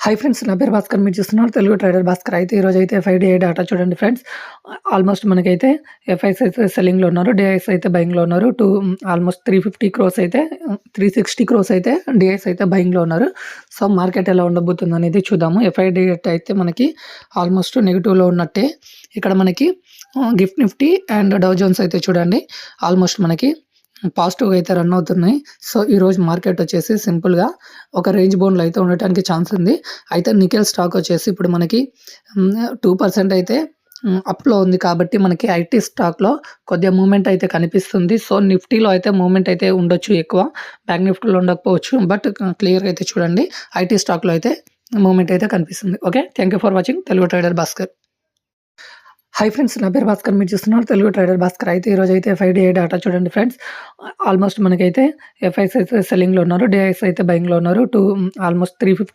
Hi friends, నా పేరు భాస్కర్. మీరు చూస్తున్నారు తెలుగు ట్రేడర్ భాస్కర్. అయితే ఈరోజు అయితే FIDA డాటా చూడండి ఫ్రెండ్స్. ఆల్మోస్ట్ మనకైతే ఎఫ్ఐస్ అయితే సెల్లింగ్లో ఉన్నారు, డిఐస్ అయితే బయింగ్లో ఉన్నారు. ఆల్మోస్ట్ 350 క్రోర్స్ అయితే 360 క్రోర్స్ అయితే డిఐస్ అయితే బయింగ్లో ఉన్నారు. సో మార్కెట్ ఎలా ఉండబోతుంది అనేది చూద్దాము. FIDA అయితే మనకి ఆల్మోస్ట్ నెగిటివ్లో ఉన్నట్టే. ఇక్కడ మనకి gift Nifty and Dow Jones అయితే చూడండి ఆల్మోస్ట్ మనకి పాజిటివ్గా అయితే రన్ అవుతున్నాయి. సో ఈరోజు మార్కెట్ వచ్చేసి సింపుల్గా ఒక రేంజ్ బౌండ్లో అయితే ఉండటానికి ఛాన్స్ ఉంది. అయితే నికెల్ స్టాక్ వచ్చేసి ఇప్పుడు మనకి 2% అయితే అప్లో ఉంది. కాబట్టి మనకి ఐటీ స్టాక్లో కొద్దిగా మూమెంట్ అయితే కనిపిస్తుంది. సో నిఫ్టీలో అయితే మూమెంట్ అయితే ఉండొచ్చు, ఎక్కువ బ్యాంక్ నిఫ్టీలో ఉండకపోవచ్చు. బట్ క్లియర్గా అయితే చూడండి ఐటీ స్టాక్లో అయితే మూమెంట్ అయితే కనిపిస్తుంది. Okay, thank you for watching Telugu trader Bhaskar. Hi friends, నా పేరు భాస్కర్. మీరు చూస్తున్నారు తెలుగు ట్రేడర్ భాస్కర్. అయితే ఈరోజు అయితే FIDA డాటా చూడండి ఫ్రెండ్స్. ఆల్మోస్ట్ మనకైతే ఎఫ్ఐస్ అయితే సెల్లింగ్లో ఉన్నారు, డిఐస్ అయితే బయింగ్లో ఉన్నారు. ఆల్మోస్ట్ 350